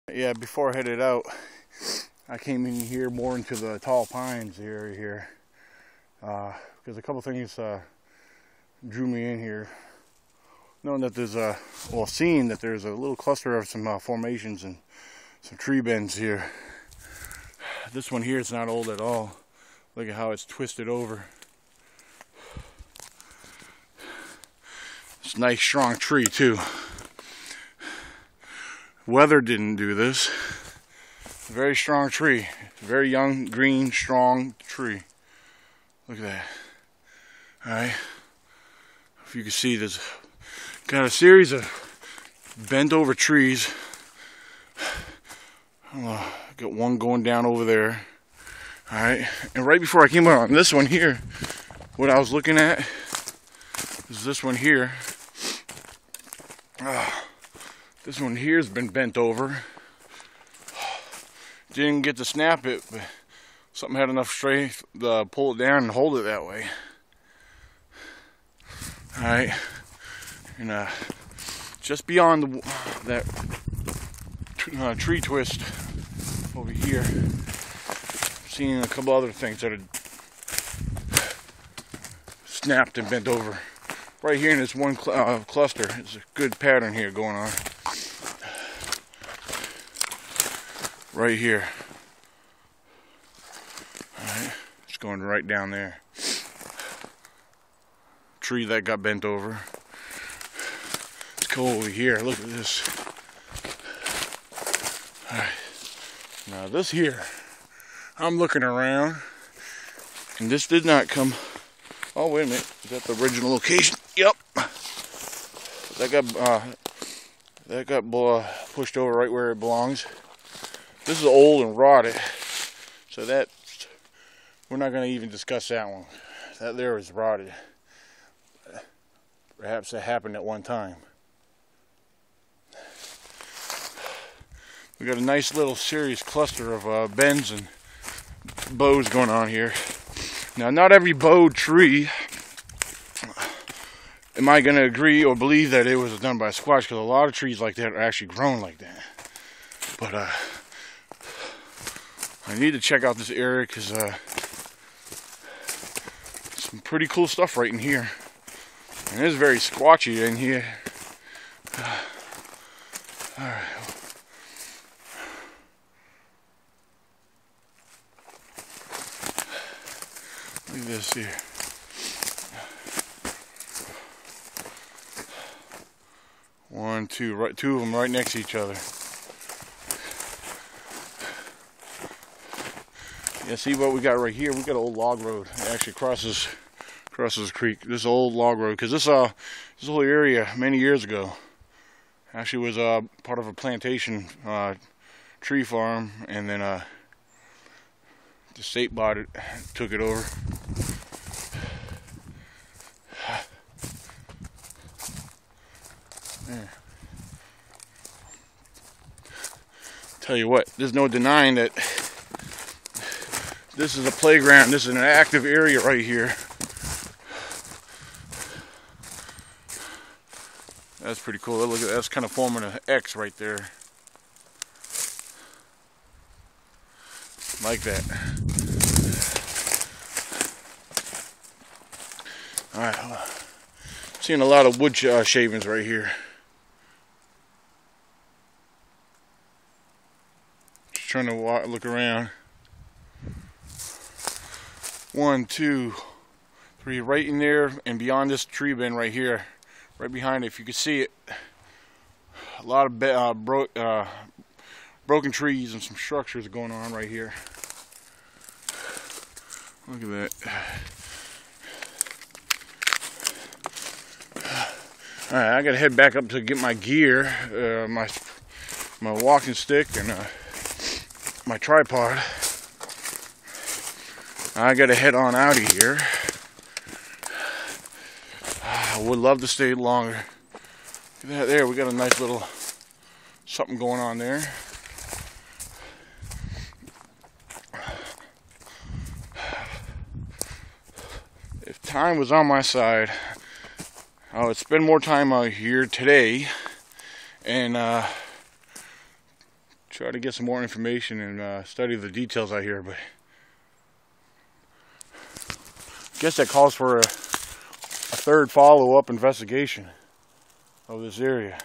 Yeah, before I headed out, I came in here more into the tall pines area here, because a couple things drew me in here. Knowing that there's seeing that there's a little cluster of some formations and some tree bends here. This one here is not old at all. Look at how it's twisted over. It's a nice strong tree too. Weather didn't do this. Very strong tree. Very young, green, strong tree. Look at that. Alright. If you can see, there's got a series of bent over trees. Got one going down over there. Alright. And right before I came out on this one here, what I was looking at is this one here. This one here has been bent over. Didn't get to snap it, but something had enough strength to pull it down and hold it that way. Alright, and just beyond that tree twist over here, I'm seeing a couple other things that are snapped and bent over. Right here in this one cluster, it's a good pattern here going on. Right here. Alright, it's going right down there. Tree that got bent over. Let's go over here. Look at this. Alright. Now this here, I'm looking around, and this did not come. Oh, wait a minute. Is that the original location? Yep. That got pushed over right where it belongs. This is old and rotted, so that we're not going to even discuss that one. That there is rotted. Perhaps that happened at one time. We got a nice little serious cluster of bends and bows going on here. Now, not every bowed tree am I going to agree or believe that it was done by a squatch, because a lot of trees like that are actually grown like that. But I need to check out this area, because some pretty cool stuff right in here. And it is very squatchy in here. Alright. Look at this here. One, two, right, two of them right next to each other. Yeah, see what we got right here? We got an old log road. It actually crosses the creek. This old log road, because this whole area many years ago actually was part of a plantation tree farm, and then the state bought it, took it over. There. Tell you what, there's no denying that this is a playground. This is an active area right here. That's pretty cool. Look at that. That's kind of forming an X right there. Like that. Alright. Seeing a lot of wood shavings right here. Just trying to look around. 1, 2, 3, right in there, and beyond this tree bend right here, right behind it, if you can see it, a lot of broken trees and some structures going on right here. Look at that. Alright, I gotta head back up to get my gear, my walking stick, and my tripod. I gotta head on out of here. I would love to stay longer. Look at that there, we got a nice little something going on there. If time was on my side, I would spend more time out here today and try to get some more information and study the details out here, but I guess that calls for a third follow-up investigation of this area.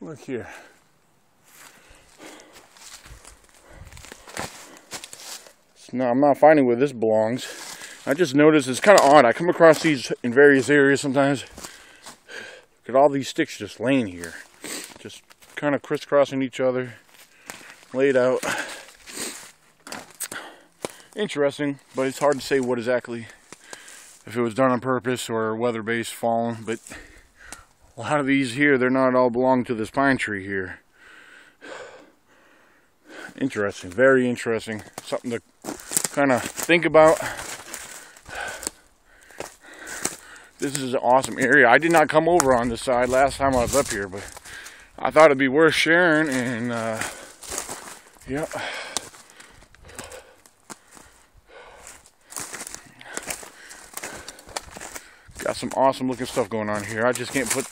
Look here. Now, I'm not finding where this belongs. I just noticed it's kind of odd. I come across these in various areas sometimes. Look at all these sticks just laying here. Just kind of crisscrossing each other. Laid out. Interesting, but it's hard to say what exactly. If it was done on purpose or weather-based fallen. But a lot of these here, they're not all belong to this pine tree here. Interesting, very interesting. Something to kind of think about. This is an awesome area. I did not come over on this side last time I was up here, but I thought it'd be worth sharing. And yeah, got some awesome looking stuff going on here. I just can't put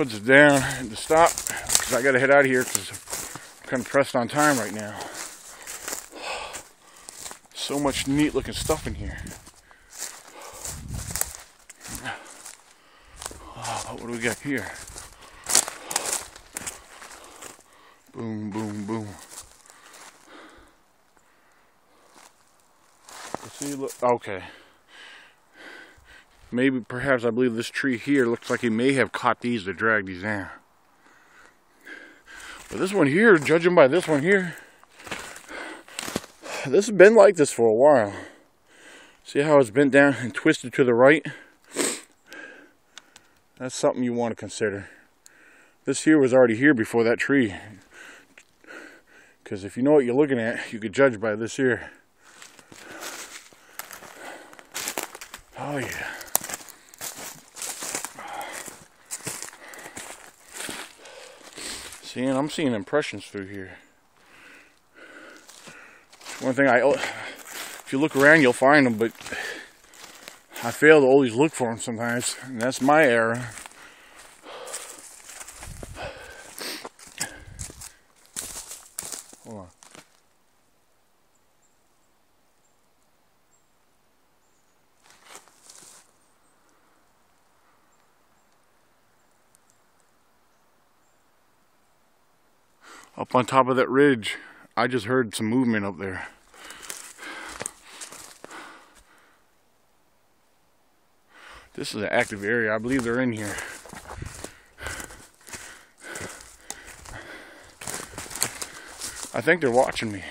this down to stop because I gotta head out of here because I'm kind of pressed on time right now. So much neat looking stuff in here. Oh, what do we got here? Boom, boom, boom. Let's see, look, okay. Maybe, perhaps, I believe this tree here looks like he may have caught these to drag these down. But this one here, judging by this one here, this has been like this for a while. See how it's bent down and twisted to the right? That's something you want to consider. This here was already here before that tree. Because if you know what you're looking at, you could judge by this here. Oh yeah. See, and I'm seeing impressions through here. One thing if you look around, you'll find them, but I fail to always look for them sometimes, and that's my error. Hold on. Up on top of that ridge, I just heard some movement up there. This is an active area. I believe they're in here. I think they're watching me.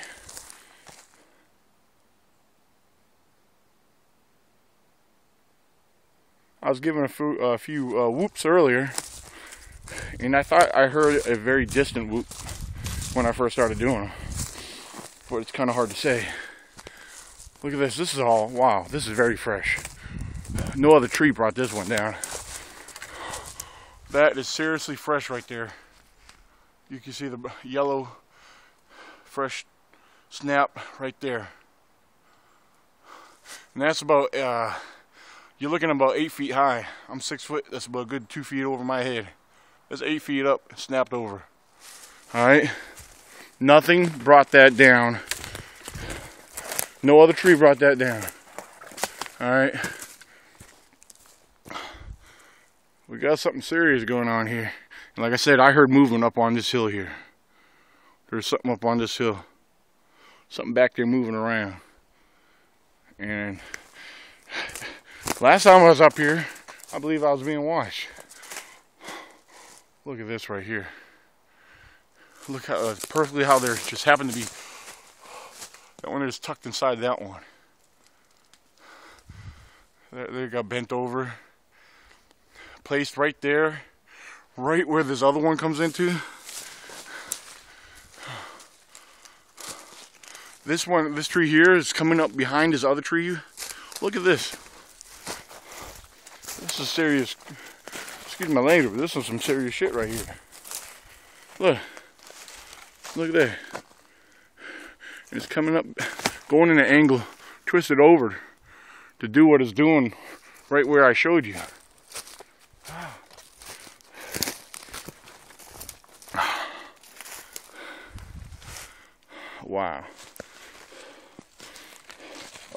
I was giving a few whoops earlier, and I thought I heard a very distant whoop when I first started doing them. But it's kind of hard to say. Look at this. This is all, wow, this is very fresh. No other tree brought this one down. That is seriously fresh right there. You can see the yellow, fresh snap right there. And that's about, you're looking about 8 feet high. I'm 6 foot, that's about a good 2 feet over my head. That's 8 feet up, snapped over. Alright? Nothing brought that down. No other tree brought that down. Alright? We got something serious going on here. And like I said, I heard movement up on this hill here. There's something up on this hill. Something back there moving around. And last time I was up here, I believe I was being watched. Look at this right here. Look how perfectly how there just happened to be. That one is tucked inside that one. They got bent over. Placed right there, right where this other one comes into. This tree here is coming up behind this other tree. Look at this. This is serious. Excuse my language, but this is some serious shit right here. Look. Look at that. It's coming up, going in an angle, twisted over to do what it's doing right where I showed you. Wow.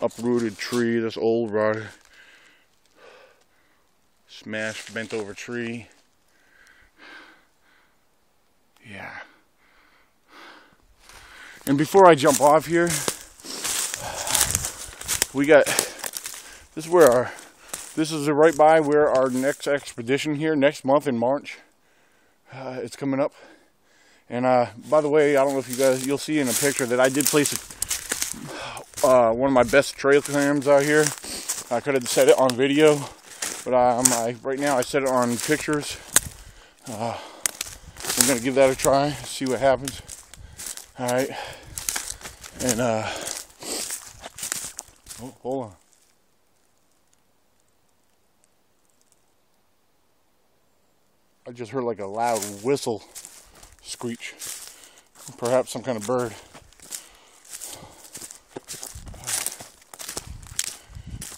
Uprooted tree, this old rug. Smashed, bent over tree. Yeah. And before I jump off here, we got, this is right by where our next expedition here, next month in March. It's coming up. And by the way, I don't know if you guys, you'll see in a picture that I did place one of my best trail cams out here. I could have set it on video, but right now I set it on pictures. I'm gonna give that a try, see what happens. All right, and oh, hold on. I just heard like a loud whistle screech. Perhaps some kind of bird.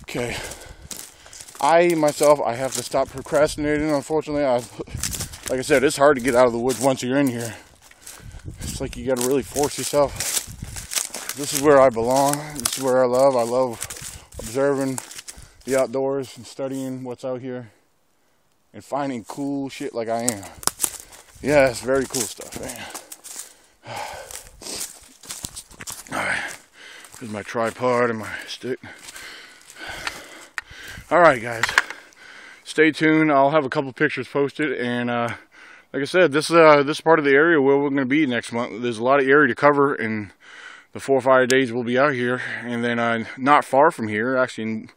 Okay. I have to stop procrastinating, unfortunately. Like I said, it's hard to get out of the woods once you're in here. It's like you gotta really force yourself. This is where I belong. This is where I love. I love observing the outdoors and studying what's out here and finding cool shit like I am. Yeah, it's very cool stuff, man. Alright, here's my tripod and my stick. Alright guys, stay tuned. I'll have a couple pictures posted, and like I said, this is part of the area where we're going to be next month. There's a lot of area to cover in the 4 or 5 days we'll be out here. And then not far from here, actually in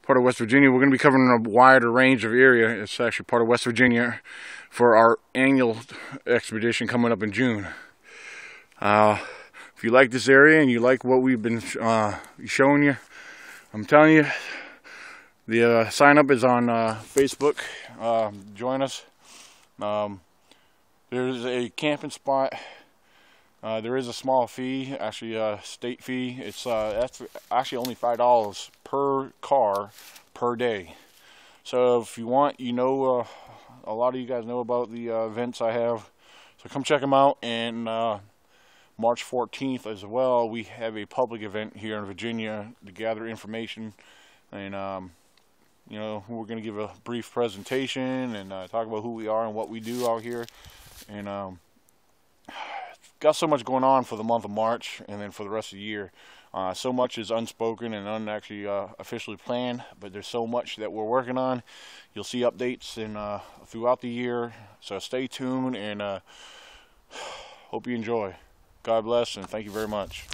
part of West Virginia, we're going to be covering a wider range of area. It's actually part of West Virginia for our annual expedition coming up in June. If you like this area and you like what we've been showing you, I'm telling you, the sign up is on Facebook. Join us. There's a camping spot. There is a small fee, actually a state fee. It's that's actually only $5 per car per day. So if you want, you know, a lot of you guys know about the events I have. So come check them out. And March 14th as well, we have a public event here in Virginia to gather information. And you know, we're going to give a brief presentation and talk about who we are and what we do out here. And got so much going on for the month of March and then for the rest of the year. So much is unspoken and unactually officially planned, but there's so much that we're working on. You'll see updates throughout the year, so stay tuned, and hope you enjoy. God bless, and thank you very much.